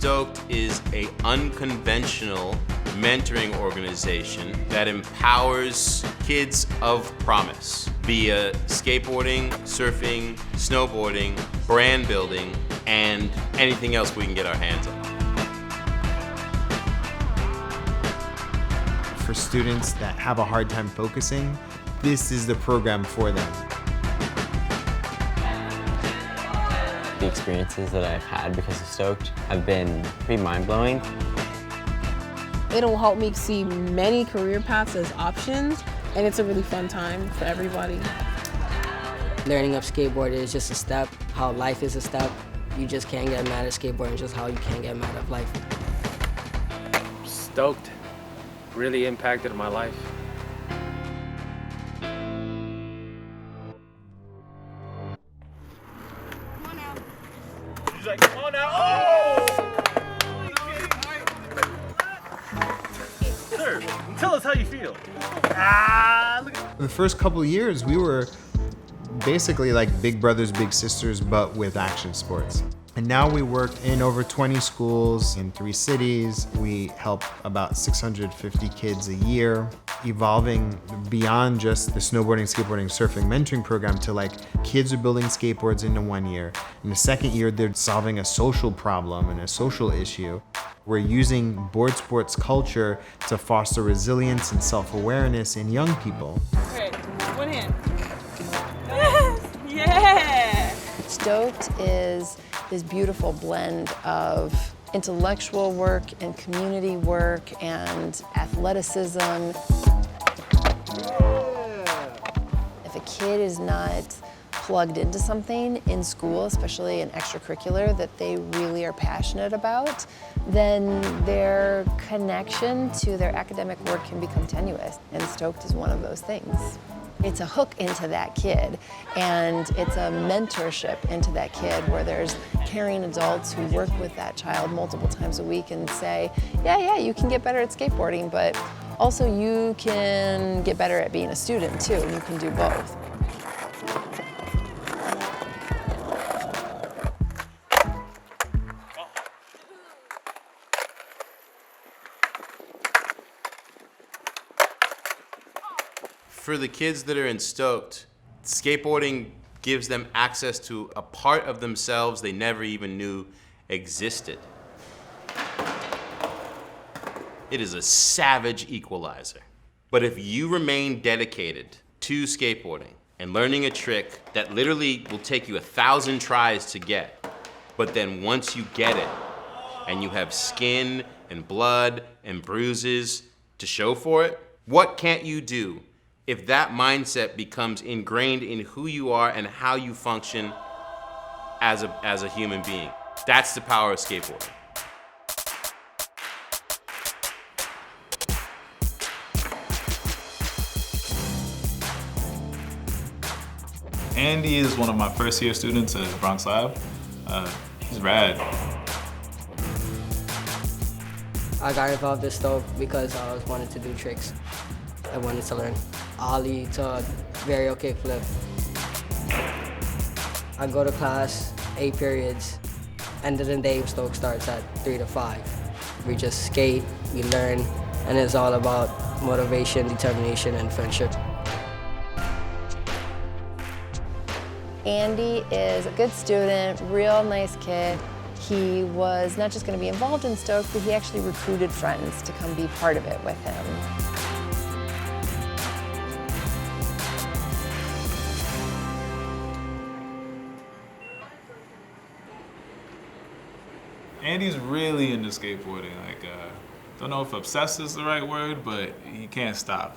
Stoked is an unconventional mentoring organization that empowers kids of promise via skateboarding, surfing, snowboarding, brand building, and anything else we can get our hands on. For students that have a hard time focusing, this is the program for them. The experiences that I've had because of Stoked have been pretty mind-blowing. It'll help me see many career paths as options, and it's a really fun time for everybody. Learning up skateboarding is just a step, how life is a step. You just can't get mad at skateboarding, just how you can't get mad at life. Stoked really impacted my life. He's like, come on now. Oh! Sir, tell us how you feel. Look at The first couple of years, we were basically like big brothers, big sisters, but with action sports. And now we work in over 20 schools in 3 cities. We help about 650 kids a year, evolving beyond just the snowboarding, skateboarding, surfing mentoring program to like kids are building skateboards into 1 year. In the second year, they're solving a social problem and a social issue. We're using board sports culture to foster resilience and self-awareness in young people. Okay, one hand. Yes! Yeah! Stoked is this beautiful blend of intellectual work and community work and athleticism. If a kid is not plugged into something in school, especially an extracurricular that they really are passionate about, then their connection to their academic work can become tenuous. And Stoked is one of those things. It's a hook into that kid, and it's a mentorship into that kid where there's caring adults who work with that child multiple times a week and say, yeah, you can get better at skateboarding, but also you can get better at being a student too, and you can do both. For the kids that are in Stoked, skateboarding gives them access to a part of themselves they never even knew existed. It is a savage equalizer. But if you remain dedicated to skateboarding and learning a trick that literally will take you 1,000 tries to get, but then once you get it and you have skin and blood and bruises to show for it, what can't you do if that mindset becomes ingrained in who you are and how you function as a human being? That's the power of skateboarding. Andy is one of my first year students at Bronx Lab. He's rad. I got involved in Stoked because I was wanting to do tricks. I wanted to learn ollie to varial kickflip. I go to class 8 periods. End of the day, Stoked starts at 3 to 5. We just skate, we learn, and it's all about motivation, determination, and friendship. Andy is a good student, real nice kid. He was not just going to be involved in Stoked, but he actually recruited friends to come be part of it with him. Andy's really into skateboarding. Like, don't know if obsessed is the right word, but he can't stop.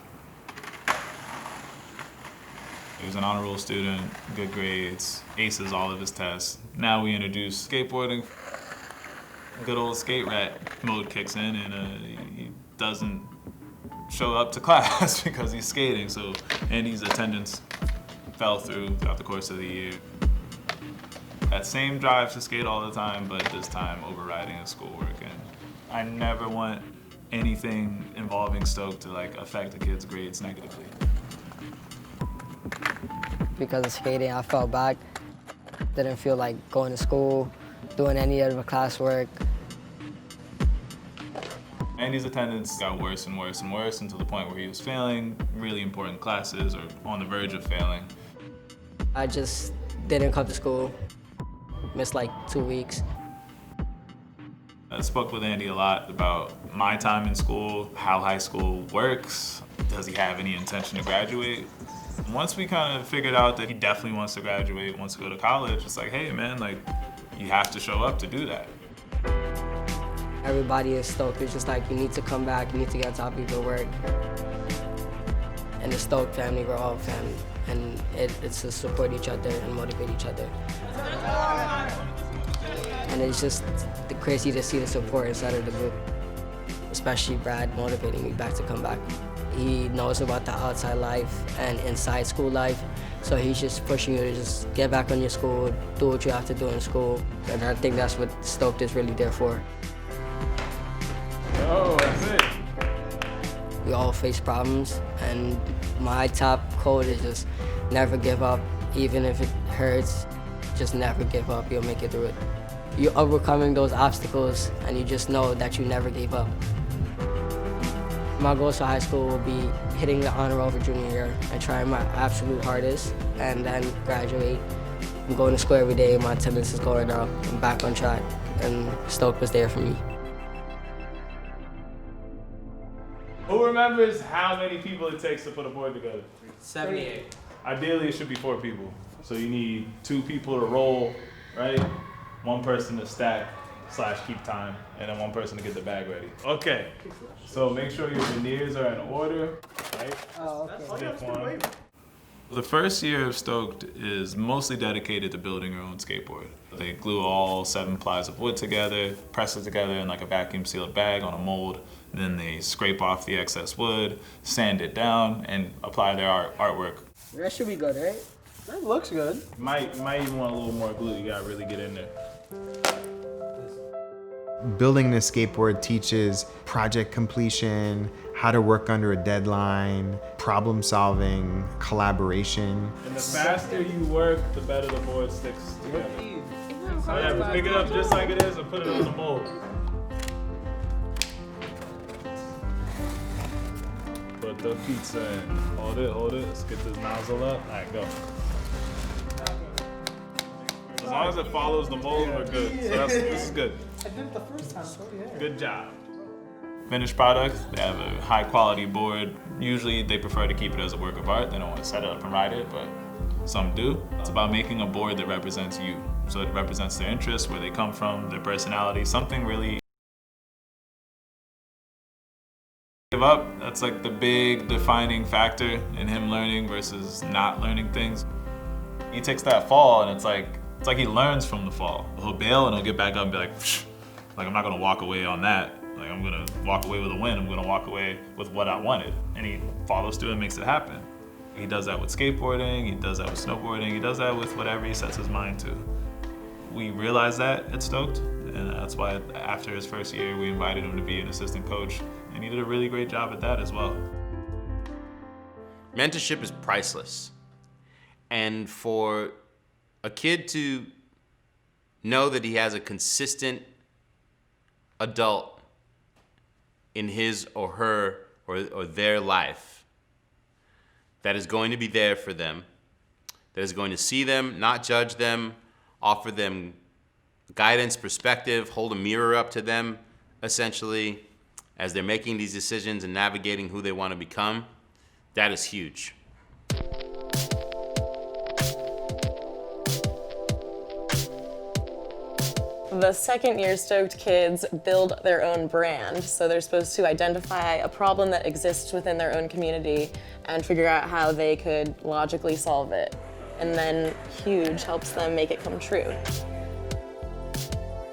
He was an honor roll student, good grades, aces all of his tests. Now we introduce skateboarding. Good old skate rat mode kicks in, and he doesn't show up to class because he's skating. So Andy's attendance fell throughout the course of the year. That same drive to skate all the time, but this time overriding his schoolwork. And I never want anything involving Stoked to like affect a kid's grades negatively. Because of skating, I fell back. Didn't feel like going to school, doing any of the classwork. Andy's attendance got worse and worse and worse until the point where he was failing really important classes or on the verge of failing. I just didn't come to school, missed like 2 weeks. I spoke with Andy a lot about my time in school, how high school works, does he have any intention to graduate? Once we kind of figured out that he definitely wants to graduate, wants to go to college, it's like, hey man, like, you have to show up to do that. Everybody in Stoke is just like, you need to come back, you need to get on top of your work. And the Stoke family, we're all family. And it's to support each other and motivate each other. And it's just crazy to see the support inside of the group, especially Brad motivating me back to come back. He knows about the outside life and inside school life, so he's just pushing you to just get back on your school, do what you have to do in school. And I think that's what Stoked is really there for. Oh, that's it. We all face problems, and my top quote is just never give up, even if it hurts. Just never give up, you'll make it through it. You're overcoming those obstacles, and you just know that you never gave up. My goals for high school will be hitting the honor roll for junior year and trying my absolute hardest, and then graduate. I'm going to school every day, my attendance is going up, I'm back on track, and Stoke was there for me. Who remembers how many people it takes to put a board together? 78. Ideally, it should be 4 people. So you need 2 people to roll, right? 1 person to stack / keep time, and then 1 person to get the bag ready. Okay, so make sure your veneers are in order, right? Oh, okay. Pick one. The first year of Stoked is mostly dedicated to building your own skateboard. They glue all 7 plies of wood together, press it together in like a vacuum sealed bag on a mold, then they scrape off the excess wood, sand it down, and apply their artwork. That should be good, right? That looks good. You might even want a little more glue. You gotta really get in there. Building this skateboard teaches project completion, how to work under a deadline, problem solving, collaboration. And the faster you work, the better the board sticks together. So yeah, pick it up just like it is and put it on the mold. Put the pizza in. Hold it. Let's get this nozzle up. All right, go. As long as it follows the mold, we're good. So this is good. I did it the first time, so yeah. Good job. Finished product, they have a high quality board. Usually they prefer to keep it as a work of art. They don't want to set it up and ride it, but some do. It's about making a board that represents you. So it represents their interests, where they come from, their personality, something really give up. That's like the big defining factor in him learning versus not learning things. He takes that fall and it's like he learns from the fall. He'll bail and he'll get back up and be like, psh, like I'm not gonna walk away on that. Like I'm gonna walk away with a win. I'm gonna walk away with what I wanted. And he follows through and makes it happen. He does that with skateboarding, he does that with snowboarding, he does that with whatever he sets his mind to. We realized that at Stoked, and that's why after his first year, we invited him to be an assistant coach, and he did a really great job at that as well. Mentorship is priceless. And for a kid to know that he has a consistent adult in his or her or their life that is going to be there for them, that is going to see them, not judge them, offer them guidance, perspective, hold a mirror up to them, essentially, as they're making these decisions and navigating who they want to become, that is huge. The second year Stoked kids build their own brand, so they're supposed to identify a problem that exists within their own community and figure out how they could logically solve it. And then Huge helps them make it come true.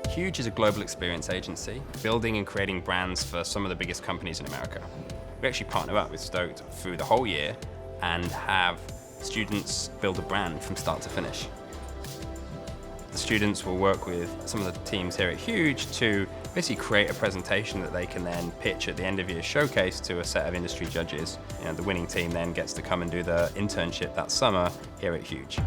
Huge is a global experience agency, building and creating brands for some of the biggest companies in America. We actually partner up with Stoked through the whole year and have students build a brand from start to finish. The students will work with some of the teams here at Huge to basically create a presentation that they can then pitch at the end of year showcase to a set of industry judges. The winning team then gets to come and do the internship that summer here at Huge.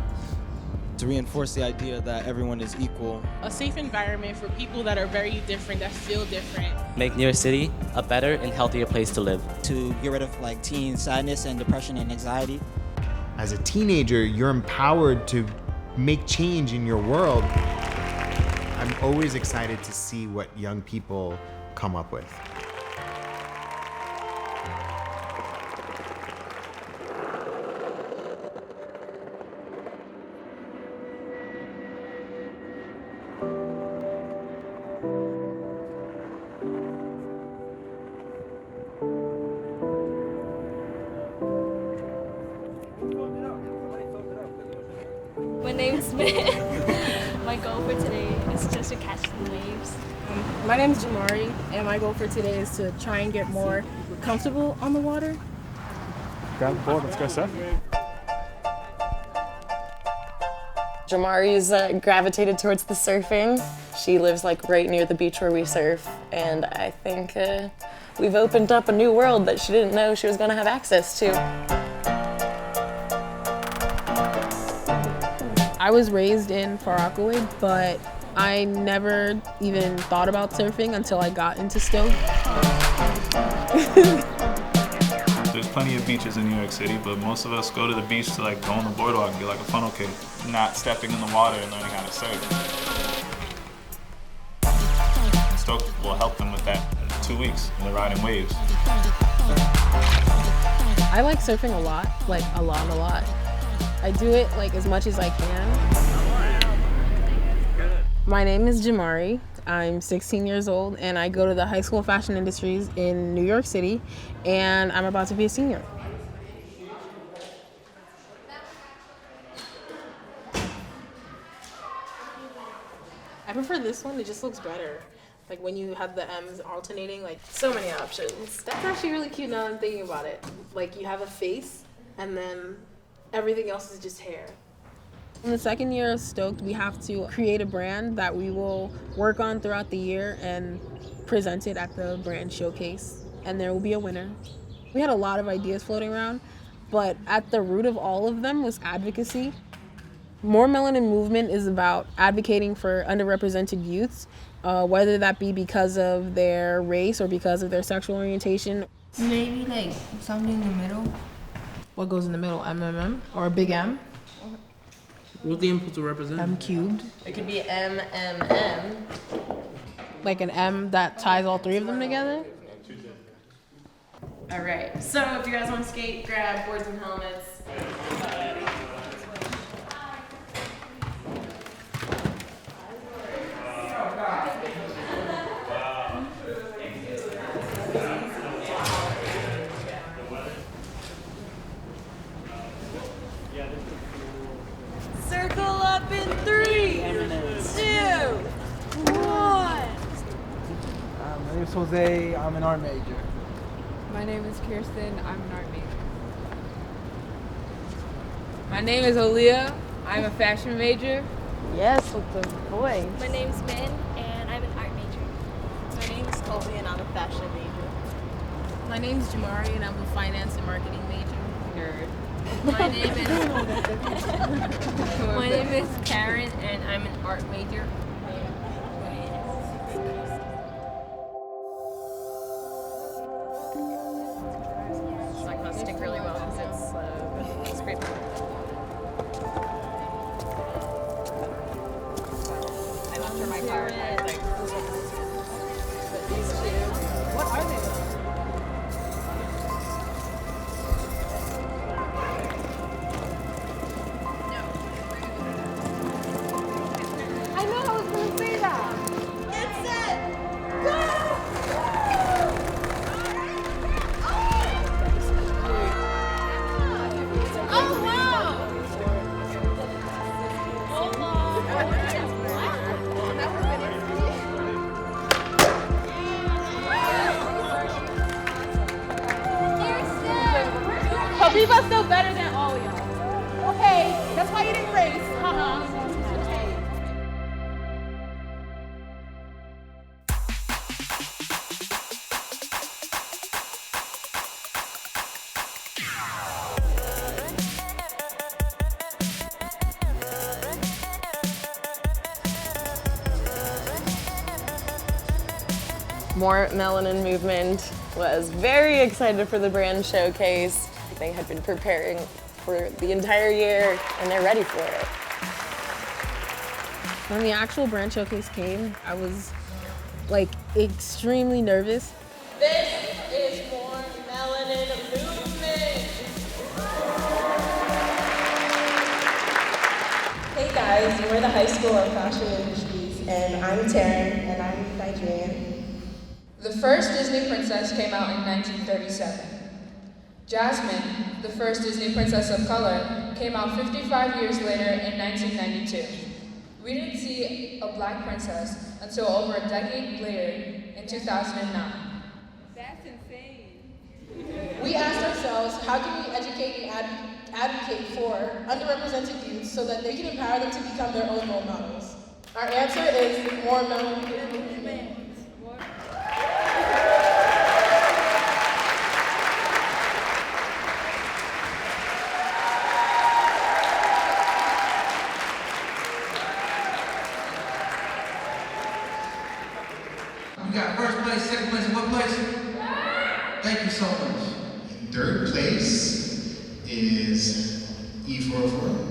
to reinforce the idea that everyone is equal. A safe environment for people that are very different, that feel different. Make New York City a better and healthier place to live. To get rid of like teen sadness and depression and anxiety. As a teenager, you're empowered to make change in your world. I'm always excited to see what young people come up with. My name's Min. My goal for today is just to catch the waves. My name's Jamari, and my goal for today is to try and get more comfortable on the water. Grab the board, let's go surf. Jamari's gravitated towards the surfing. She lives like right near the beach where we surf, and I think we've opened up a new world that she didn't know she was gonna have access to. I was raised in Far Rockaway, but I never even thought about surfing until I got into Stoked. There's plenty of beaches in New York City, but most of us go to the beach to like go on the boardwalk and get like a funnel cake, not stepping in the water and learning how to surf. Stoked will help them with that in 2 weeks when they're riding waves. I like surfing a lot, like a lot. I do it like as much as I can. My name is Jamari. I'm 16 years old and I go to the High School of Fashion Industries in New York City, and I'm about to be a senior. I prefer this one, it just looks better. Like when you have the M's alternating, like so many options. That's actually really cute now that I'm thinking about it. Like you have a face and then everything else is just hair. In the second year of Stoked, we have to create a brand that we will work on throughout the year and present it at the brand showcase. And there will be a winner. We had a lot of ideas floating around, but at the root of all of them was advocacy. More Melanin Movement is about advocating for underrepresented youths, whether that be because of their race or because of their sexual orientation. Maybe like something in the middle. What goes in the middle, MMM or a big M? What's the input to represent? M cubed. It could be MMM. Like an M that ties all three of them together? All right, so if you guys want to skate, grab boards and helmets. Circle up in 3, 2, 1. My name is Jose. I'm an art major. My name is Kirsten. I'm an art major. My name is Aaliyah. I'm a fashion major. Yes, with the voice. My name's Min, and I'm an art major. My name's Colby, and I'm a fashion major. My name's Jamari, and I'm a finance and marketing major. Nerd. My name is Karen, and I'm an art major. It's not gonna stick really well because it's scraping. I'm not sure my car is like. But these two, what are they? I know I was gonna say that. Get set, go! Oh wow! More Melanin Movement was very excited for the brand showcase. They had been preparing for the entire year and they're ready for it. When the actual brand showcase came, I was like extremely nervous. This is More Melanin Movement. Hey guys, we're the High School of Fashion Industries, and I'm Taryn, and I'm Nigerian. The first Disney princess came out in 1937. Jasmine, the first Disney princess of color, came out 55 years later in 1992. We didn't see a black princess until over a decade later in 2009. That's insane. We asked ourselves, how can we educate and advocate for underrepresented youth so that they can empower them to become their own role models? Our answer is More Melanin Movement. We got first place, second place, and what place? Thank you so much. Third place is E404.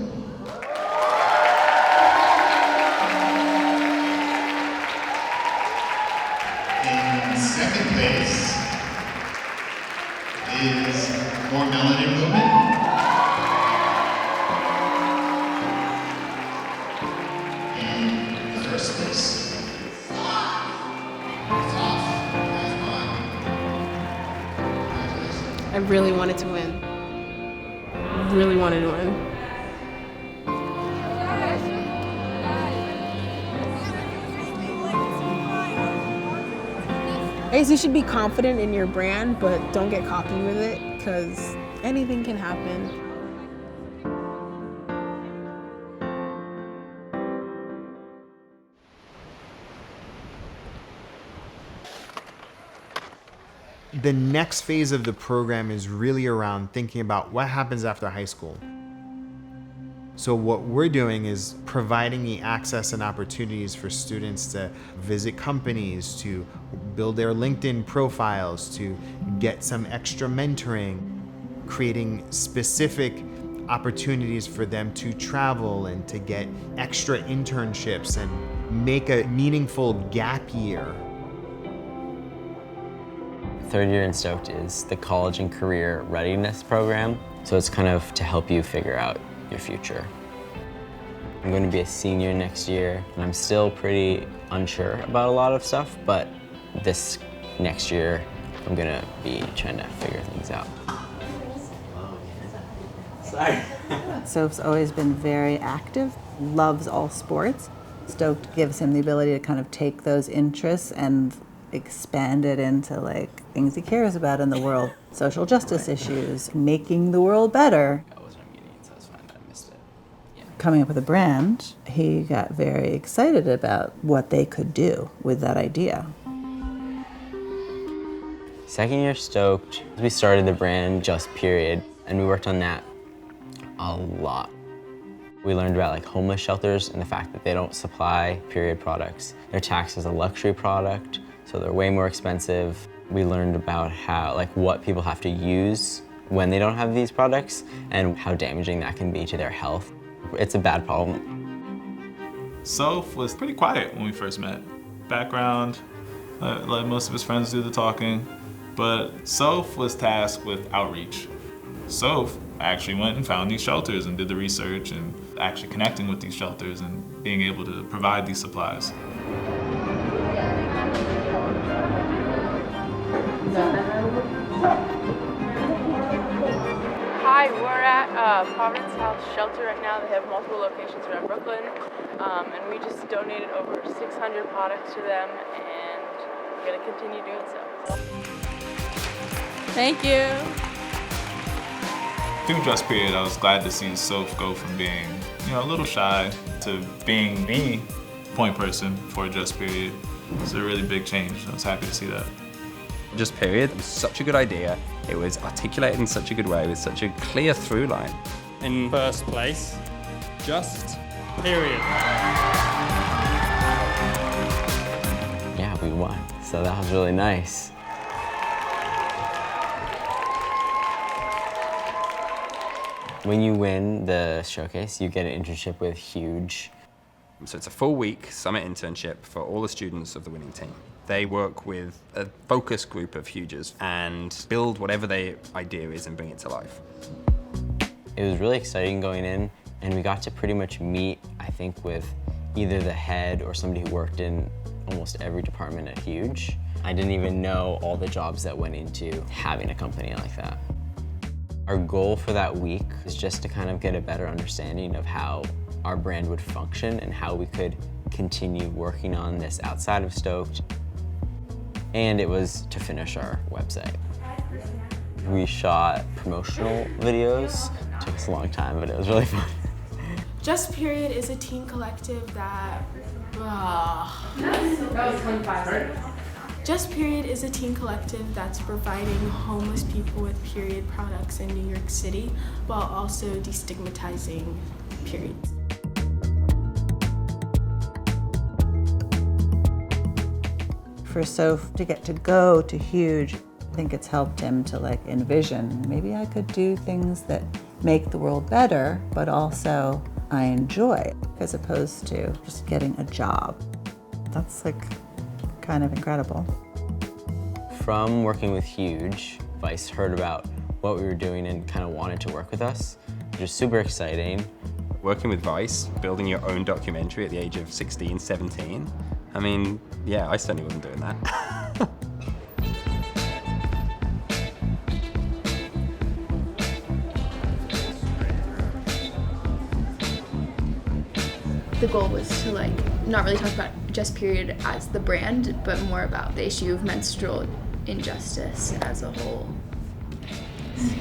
In second place is More Melanin Movement. And first place. I really wanted to win. Really wanted to win. I guess you should be confident in your brand, but don't get cocky with it, because anything can happen. The next phase of the program is really around thinking about what happens after high school. So what we're doing is providing the access and opportunities for students to visit companies, to build their LinkedIn profiles, to get some extra mentoring, creating specific opportunities for them to travel and to get extra internships and make a meaningful gap year. Third year in Stoked is the College and Career Readiness Program. So it's kind of to help you figure out your future. I'm going to be a senior next year, and I'm still pretty unsure about a lot of stuff, but this next year, I'm going to be trying to figure things out. Sorry. Soph's always been very active, loves all sports. Stoked gives him the ability to kind of take those interests and expand it into like things he cares about in the world. Social justice issues, making the world better. Coming up with a brand, he got very excited about what they could do with that idea. Second year Stoked, we started the brand Just Period, and we worked on that a lot. We learned about like homeless shelters and the fact that they don't supply period products. They're taxed as a luxury product, so they're way more expensive. We learned about how, like, what people have to use when they don't have these products and how damaging that can be to their health. It's a bad problem. Soph was pretty quiet when we first met. Background, let most of his friends do the talking, but Soph was tasked with outreach. Soph actually went and found these shelters and did the research and actually connecting with these shelters and being able to provide these supplies. Hi, we're at Providence House Shelter right now. They have multiple locations around Brooklyn, and we just donated over 600 products to them, and we're going to continue doing so. Thank you. Through Just Period, I was glad to see Soph go from being, a little shy to being the point person for Just Period. It's a really big change. I was happy to see that. Just Period was such a good idea. It was articulated in such a good way with such a clear through line. In first place, Just Period. Yeah, we won. So that was really nice. When you win the showcase, you get an internship with Huge. So it's a full week summit internship for all the students of the winning team. They work with a focus group of Huges and build whatever their idea is and bring it to life. It was really exciting going in, and we got to pretty much meet, I think, with either the head or somebody who worked in almost every department at Huge. I didn't even know all the jobs that went into having a company like that. Our goal for that week is just to kind of get a better understanding of how our brand would function and how we could continue working on this outside of Stoked. And it was to finish our website. We shot promotional videos. It took us a long time, but it was really fun. Just Period is a teen collective that... That was 25. Just Period is a teen collective that's providing homeless people with period products in New York City while also destigmatizing periods. For Soph to get to go to Huge, I think it's helped him to like envision, maybe I could do things that make the world better, but also I enjoy it, as opposed to just getting a job. That's like kind of incredible. From working with Huge, Vice heard about what we were doing and kind of wanted to work with us, which was super exciting. Working with Vice, building your own documentary at the age of 16, 17. I mean, yeah, I certainly wasn't doing that. The goal was to like not really talk about Just Period as the brand, but more about the issue of menstrual injustice as a whole.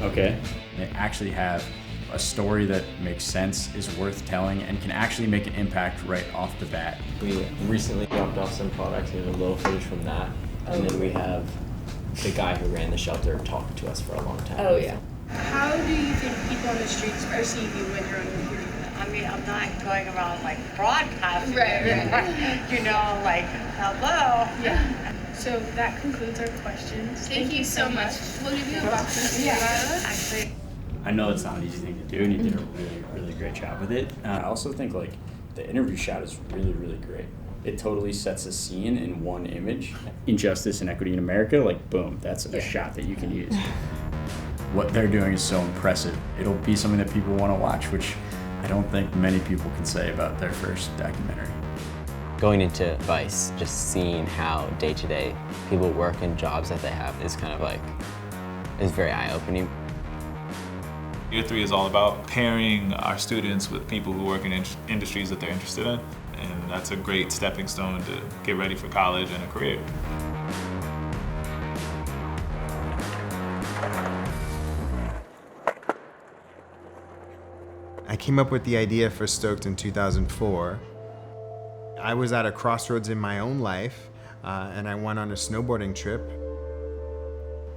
Okay. They actually have a story that makes sense, is worth telling, and can actually make an impact right off the bat. We recently dropped off some products and a little footage from that. And then we have the guy who ran the shelter talk to us for a long time. Oh yeah. How do you think people on the streets perceive you when you're on the period? I mean, I'm not going around like broadcasting. Right. You know, like, hello. Yeah. So that concludes our questions. Thank you so much. We'll give you a box. Yeah. Actually. I know it's not an easy thing to do, and you did a really, really great job with it. I also think like the interview shot is really, really great. It totally sets a scene in one image. Injustice and equity in America, like boom, that's a shot that you can use. What they're doing is so impressive. It'll be something that people want to watch, which I don't think many people can say about their first documentary. Going into Vice, just seeing how day-to-day people work and jobs that they have is kind of like, is very eye-opening. Year 3 is all about pairing our students with people who work in industries that they're interested in. And that's a great stepping stone to get ready for college and a career. I came up with the idea for Stoked in 2004. I was at a crossroads in my own life, and I went on a snowboarding trip.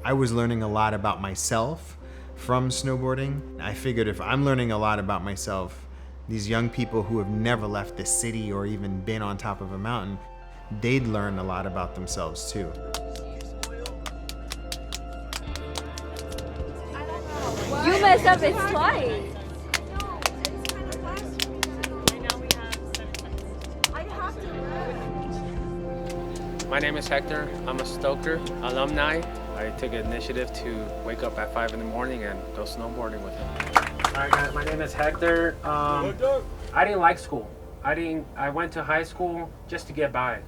I was learning a lot about myself from snowboarding. I figured if I'm learning a lot about myself, these young people who have never left the city or even been on top of a mountain, they'd learn a lot about themselves too. You messed up, it's twice. My name is Hector. I'm a Stoker alumni. I took initiative to wake up at 5 in the morning and go snowboarding with him. Alright guys, my name is Hector. I didn't like school. I went to high school just to get by.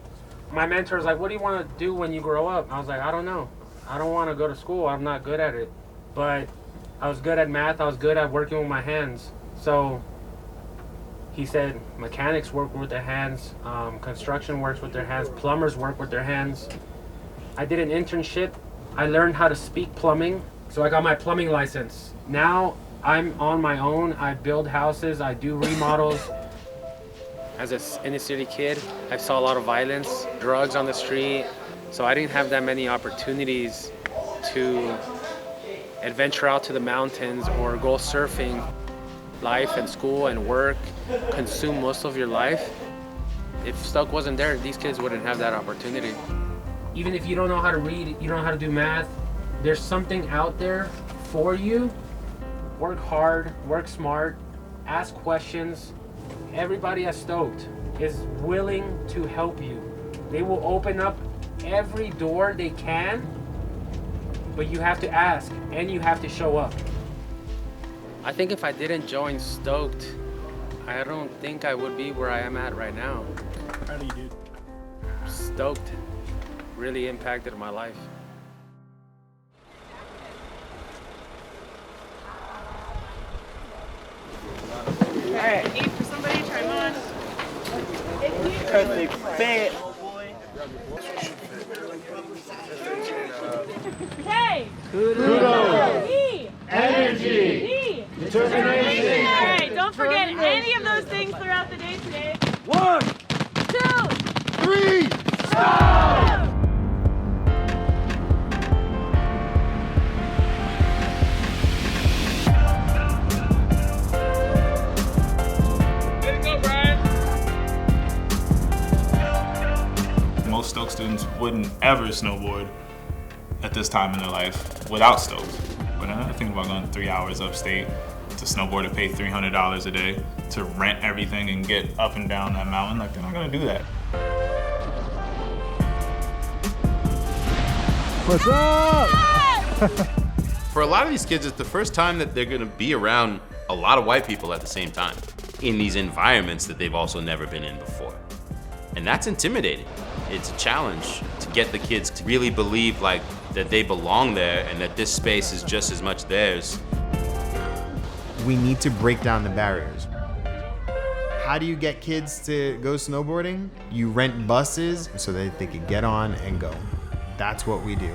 My mentor was like, what do you want to do when you grow up? I was like, I don't know. I don't want to go to school. I'm not good at it. But I was good at math. I was good at working with my hands. So he said mechanics work with their hands, construction works with their hands, plumbers work with their hands. I did an internship. I learned how to speak plumbing, so I got my plumbing license. Now I'm on my own. I build houses, I do remodels. As an inner city kid, I saw a lot of violence, drugs on the street, so I didn't have that many opportunities to adventure out to the mountains or go surfing. Life and school and work consume most of your life. If Stoke wasn't there, these kids wouldn't have that opportunity. Even if you don't know how to read, you don't know how to do math, there's something out there for you. Work hard, work smart, ask questions. Everybody at Stoked is willing to help you. They will open up every door they can, but you have to ask and you have to show up. I think if I didn't join Stoked, I don't think I would be where I am at right now. How do you do? Stoked really impacted my life. All right, eat for somebody, try them on. Perfect fit. K. Kudos. E. Energy. E. Determination. All right, don't forget any of those things throughout the day today. 1, 2, 3, stop! Most Stoke students wouldn't ever snowboard at this time in their life without Stoke. But I think about going 3 hours upstate to snowboard and pay $300 a day to rent everything and get up and down that mountain. Like, they're not gonna do that. What's up? For a lot of these kids, it's the first time that they're gonna be around a lot of white people at the same time in these environments that they've also never been in before. And that's intimidating. It's a challenge to get the kids to really believe like that they belong there and that this space is just as much theirs. We need to break down the barriers. How do you get kids to go snowboarding? You rent buses so that they can get on and go. That's what we do.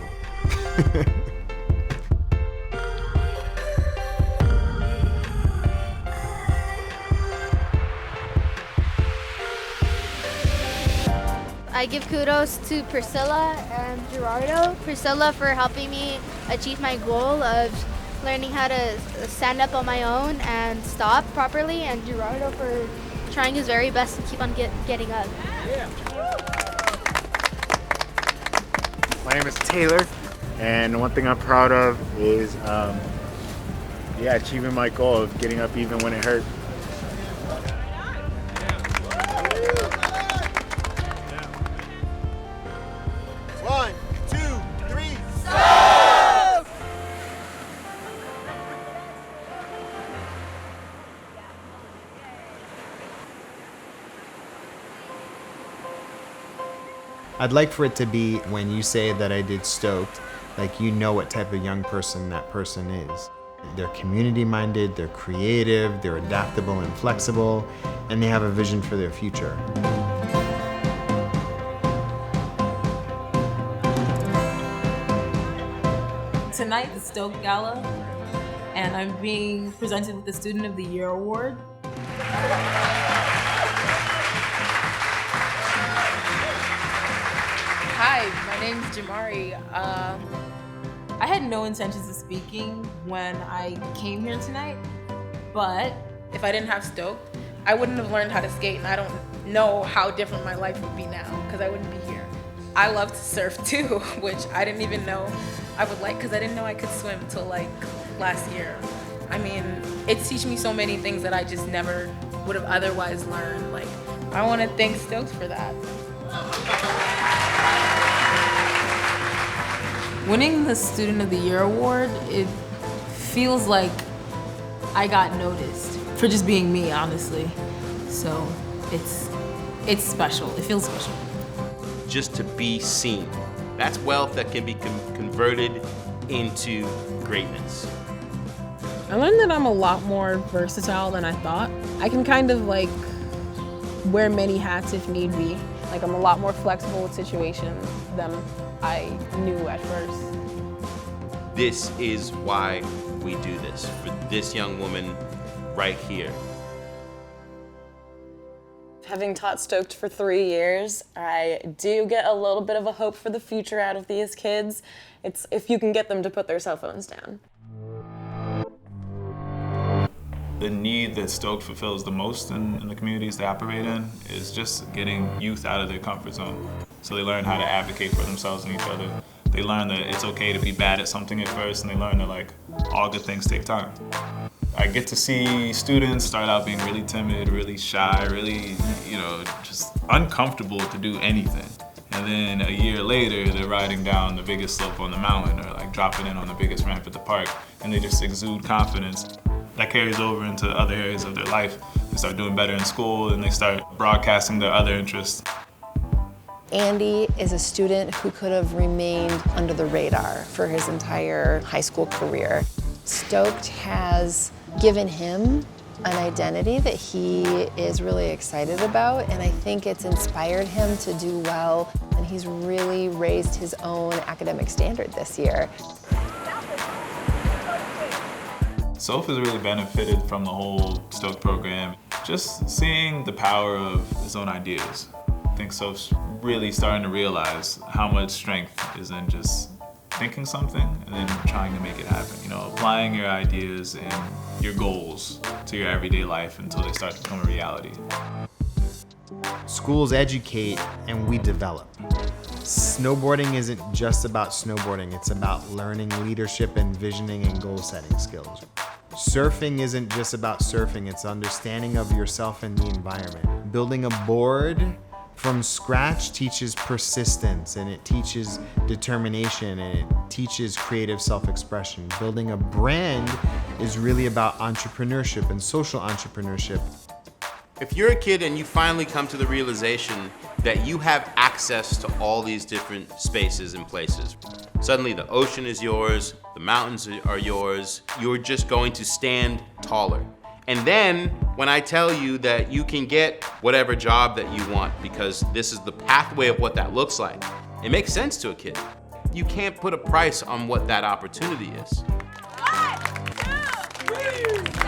I give kudos to Priscilla and Gerardo. Priscilla for helping me achieve my goal of learning how to stand up on my own and stop properly, and Gerardo for trying his very best to keep on getting up. My name is Taylor, and one thing I'm proud of is achieving my goal of getting up even when it hurt. I'd like for it to be when you say that I did Stoked, like you know what type of young person that person is. They're community minded, they're creative, they're adaptable and flexible, and they have a vision for their future. Tonight, the Stoked Gala, and I'm being presented with the Student of the Year Award. Hi, my name's Jamari. I had no intentions of speaking when I came here tonight, but if I didn't have Stoked, I wouldn't have learned how to skate, and I don't know how different my life would be now, because I wouldn't be here. I love to surf too, which I didn't even know I would like, because I didn't know I could swim until like last year. I mean, it's teaching me so many things that I just never would have otherwise learned. Like, I want to thank Stoked for that. Winning the Student of the Year Award, it feels like I got noticed for just being me, honestly. So it's special. It feels special. Just to be seen. That's wealth that can be converted into greatness. I learned that I'm a lot more versatile than I thought. I can kind of like wear many hats if need be. Like, I'm a lot more flexible with situations than I knew at first. This is why we do this, for this young woman right here. Having taught Stoked for 3 years, I do get a little bit of a hope for the future out of these kids. It's if you can get them to put their cell phones down. The need that Stoked fulfills the most in the communities they operate in is just getting youth out of their comfort zone. So they learn how to advocate for themselves and each other. They learn that it's okay to be bad at something at first, and they learn that like all good things take time. I get to see students start out being really timid, really shy, really, just uncomfortable to do anything. And then a year later, they're riding down the biggest slope on the mountain or like dropping in on the biggest ramp at the park, and they just exude confidence. That carries over into other areas of their life. They start doing better in school and they start broadcasting their other interests. Andy is a student who could have remained under the radar for his entire high school career. Stoked has given him an identity that he is really excited about, and I think it's inspired him to do well, and he's really raised his own academic standard this year. Soph has really benefited from the whole Stoked program. Just seeing the power of his own ideas. I think Soph's really starting to realize how much strength is in just thinking something and then trying to make it happen. Applying your ideas and your goals to your everyday life until they start to become a reality. Schools educate and we develop. Snowboarding isn't just about snowboarding, it's about learning leadership and visioning and goal setting skills. Surfing isn't just about surfing, it's understanding of yourself and the environment. Building a board from scratch teaches persistence, and it teaches determination, and it teaches creative self-expression. Building a brand is really about entrepreneurship and social entrepreneurship. If you're a kid and you finally come to the realization that you have access to all these different spaces and places, suddenly the ocean is yours, the mountains are yours, you're just going to stand taller. And then when I tell you that you can get whatever job that you want because this is the pathway of what that looks like, it makes sense to a kid. You can't put a price on what that opportunity is. 1, 2, 3.